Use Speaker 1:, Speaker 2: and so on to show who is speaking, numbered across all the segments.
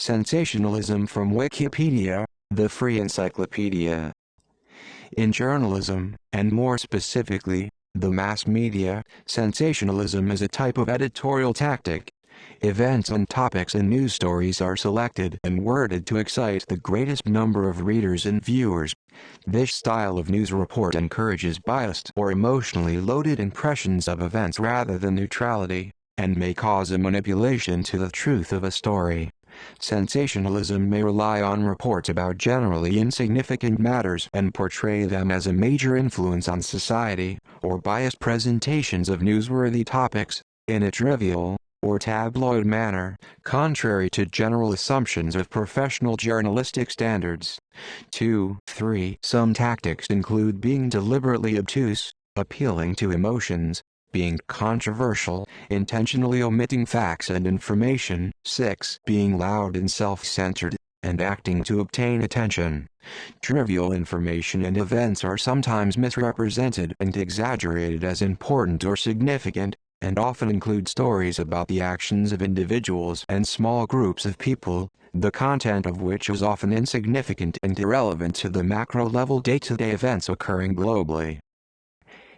Speaker 1: Sensationalism from Wikipedia, the free encyclopedia. In journalism, and more specifically, the mass media, sensationalism is a type of editorial tactic. Events and topics in news stories are selected and worded to excite the greatest number of readers and viewers. This style of news report encourages biased or emotionally loaded impressions of events rather than neutrality, and may cause a manipulation to the truth of a story. Sensationalism may rely on reports about generally insignificant matters and portray them as a major influence on society, or biased presentations of newsworthy topics, in a trivial, or tabloid manner, contrary to general assumptions of professional journalistic standards. 3. Some tactics include being deliberately obtuse, appealing to emotions, being controversial, intentionally omitting facts and information. 6. Being loud and self-centered, and acting to obtain attention. Trivial information and events are sometimes misrepresented and exaggerated as important or significant, and often include stories about the actions of individuals and small groups of people, the content of which is often insignificant and irrelevant to the macro-level day-to-day events occurring globally.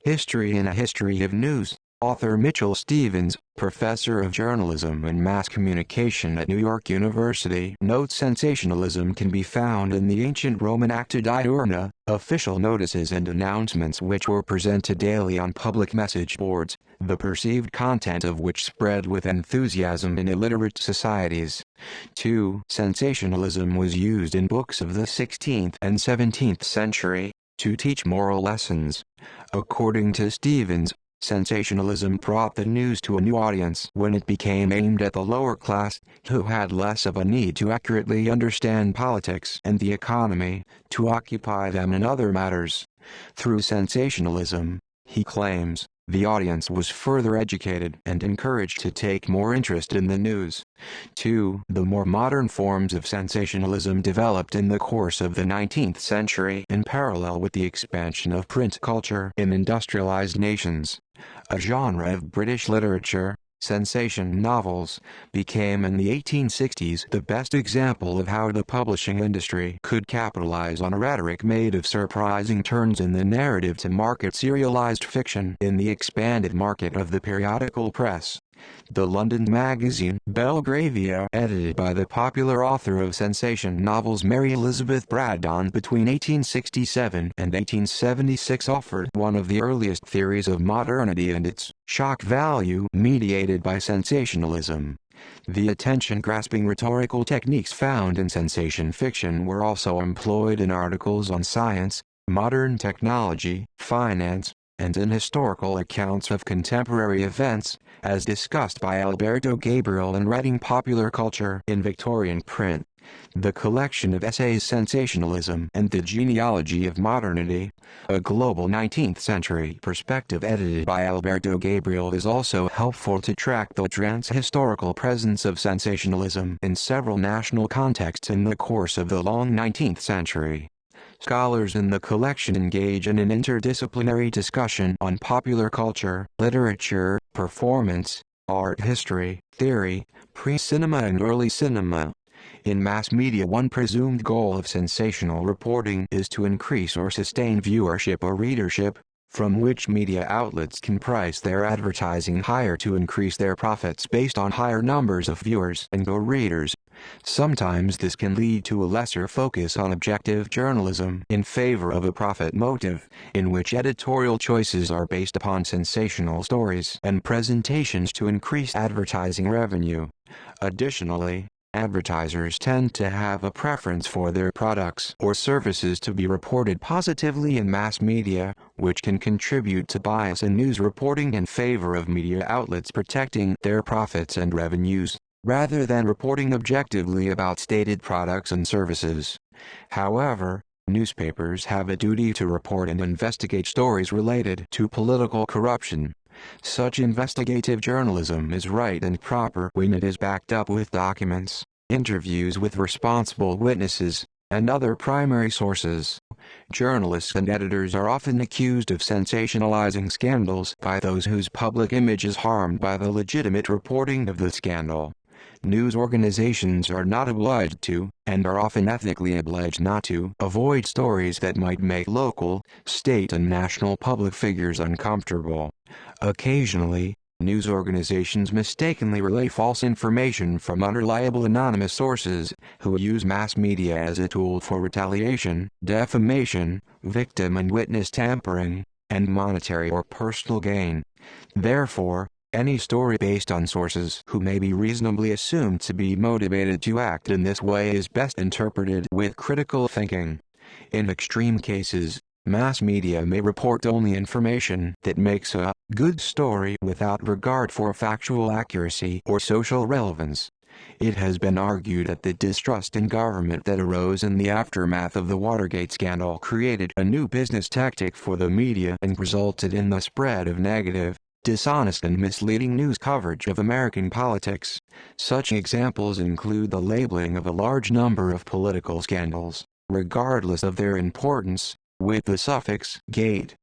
Speaker 1: History in a History of News. Author Mitchell Stevens, professor of journalism and mass communication at New York University, notes sensationalism can be found in the ancient Roman acta diurna, official notices and announcements which were presented daily on public message boards, the perceived content of which spread with enthusiasm in illiterate societies. 2. Sensationalism was used in books of the 16th and 17th century to teach moral lessons. According to Stevens, sensationalism brought the news to a new audience when it became aimed at the lower class, who had less of a need to accurately understand politics and the economy, to occupy them in other matters. Through sensationalism, he claims, the audience was further educated and encouraged to take more interest in the news. 2. The more modern forms of sensationalism developed in the course of the 19th century in parallel with the expansion of print culture in industrialized nations. A genre of British literature, sensation novels, became in the 1860s the best example of how the publishing industry could capitalize on a rhetoric made of surprising turns in the narrative to market serialized fiction in the expanded market of the periodical press. The London magazine Belgravia, edited by the popular author of sensation novels Mary Elizabeth Braddon between 1867 and 1876, offered one of the earliest theories of modernity and its shock value mediated by sensationalism. The attention-grasping rhetorical techniques found in sensation fiction were also employed in articles on science, modern technology, finance, and in historical accounts of contemporary events, as discussed by Alberto Gabriel in Writing Popular Culture in Victorian Print. The collection of essays Sensationalism and the Genealogy of Modernity, a Global 19th Century Perspective, edited by Alberto Gabriel, is also helpful to track the trans-historical presence of sensationalism in several national contexts in the course of the long 19th century. Scholars in the collection engage in an interdisciplinary discussion on popular culture, literature, performance, art history, theory, pre-cinema and early cinema. In mass media, one presumed goal of sensational reporting is to increase or sustain viewership or readership, from which media outlets can price their advertising higher to increase their profits based on higher numbers of viewers and/or readers. Sometimes this can lead to a lesser focus on objective journalism in favor of a profit motive, in which editorial choices are based upon sensational stories and presentations to increase advertising revenue. Additionally, advertisers tend to have a preference for their products or services to be reported positively in mass media, which can contribute to bias in news reporting in favor of media outlets protecting their profits and revenues, rather than reporting objectively about stated products and services. However, newspapers have a duty to report and investigate stories related to political corruption. Such investigative journalism is right and proper when it is backed up with documents, interviews with responsible witnesses, and other primary sources. Journalists and editors are often accused of sensationalizing scandals by those whose public image is harmed by the legitimate reporting of the scandal. News organizations are not obliged to, and are often ethically obliged not to, avoid stories that might make local, state and national public figures uncomfortable. Occasionally, news organizations mistakenly relay false information from unreliable anonymous sources, who use mass media as a tool for retaliation, defamation, victim and witness tampering, and monetary or personal gain. Therefore, any story based on sources who may be reasonably assumed to be motivated to act in this way is best interpreted with critical thinking. In extreme cases, mass media may report only information that makes a good story without regard for factual accuracy or social relevance. It has been argued that the distrust in government that arose in the aftermath of the Watergate scandal created a new business tactic for the media and resulted in the spread of negative, dishonest and misleading news coverage of American politics. Such examples include the labeling of a large number of political scandals, regardless of their importance, with the suffix "gate."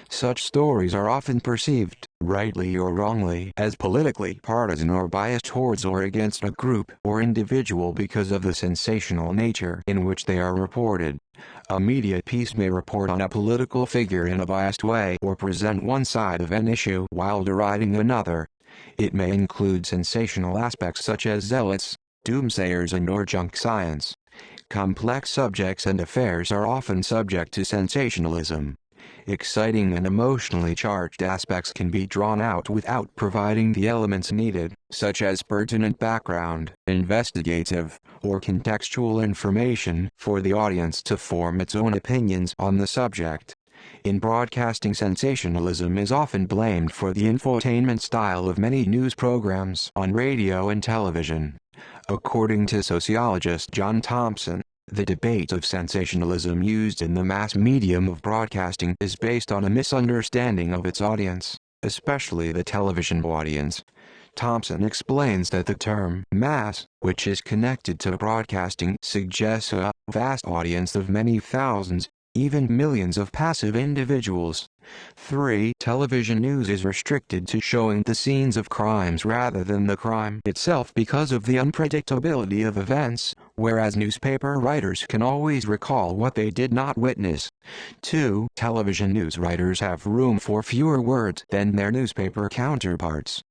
Speaker 1: Such stories are often perceived, rightly or wrongly, as politically partisan or biased towards or against a group or individual because of the sensational nature in which they are reported. A media piece may report on a political figure in a biased way or present one side of an issue while deriding another. It may include sensational aspects such as zealots, doomsayers and/or junk science. Complex subjects and affairs are often subject to sensationalism. Exciting and emotionally charged aspects can be drawn out without providing the elements needed, such as pertinent background, investigative, or contextual information for the audience to form its own opinions on the subject. In broadcasting, sensationalism is often blamed for the infotainment style of many news programs on radio and television. According to sociologist John Thompson, the debate of sensationalism used in the mass medium of broadcasting is based on a misunderstanding of its audience, especially the television audience. Thompson explains that the term mass, which is connected to broadcasting, suggests a vast audience of many thousands, even millions of passive individuals. 3. Television news is restricted to showing the scenes of crimes rather than the crime itself because of the unpredictability of events, whereas newspaper writers can always recall what they did not witness. 2. Television news writers have room for fewer words than their newspaper counterparts.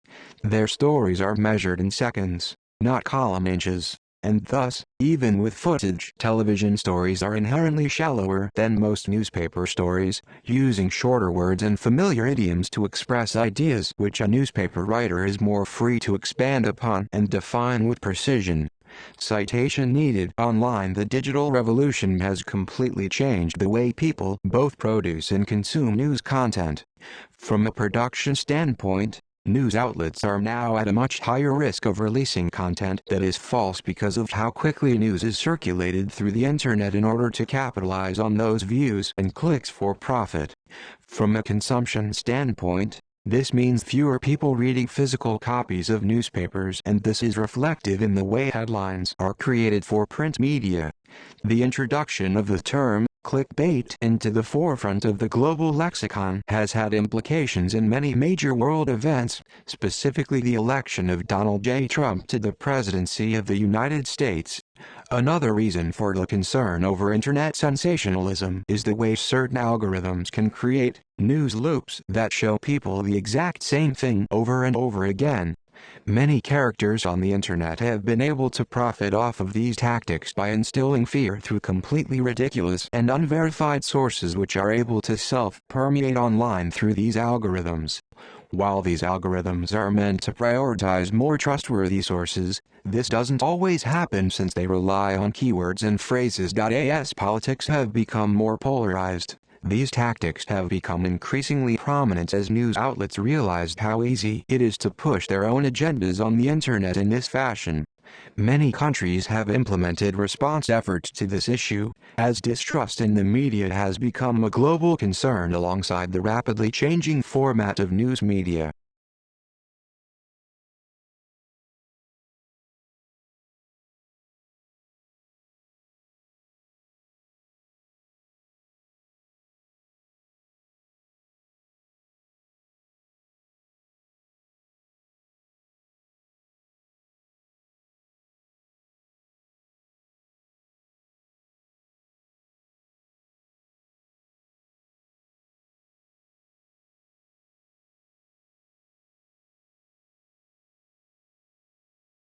Speaker 1: Their stories are measured in seconds, not column inches. And thus, even with footage, television stories are inherently shallower than most newspaper stories, using shorter words and familiar idioms to express ideas which a newspaper writer is more free to expand upon and define with precision. Citation needed. Online, the digital revolution has completely changed the way people both produce and consume news content. From a production standpoint, news outlets are now at a much higher risk of releasing content that is false because of how quickly news is circulated through the internet in order to capitalize on those views and clicks for profit. From a consumption standpoint, this means fewer people reading physical copies of newspapers, and this is reflective in the way headlines are created for print media. The introduction of the term clickbait into the forefront of the global lexicon has had implications in many major world events, specifically the election of Donald J. Trump to the presidency of the United States. Another reason for the concern over internet sensationalism is the way certain algorithms can create news loops that show people the exact same thing over and over again. Many characters on the internet have been able to profit off of these tactics by instilling fear through completely ridiculous and unverified sources which are able to self-permeate online through these algorithms. While these algorithms are meant to prioritize more trustworthy sources, this doesn't always happen since they rely on keywords and phrases. As politics have become more polarized, these tactics have become increasingly prominent as news outlets realized how easy it is to push their own agendas on the internet in this fashion. Many countries have implemented response efforts to this issue, as distrust in the media has become a global concern alongside the rapidly changing format of news media.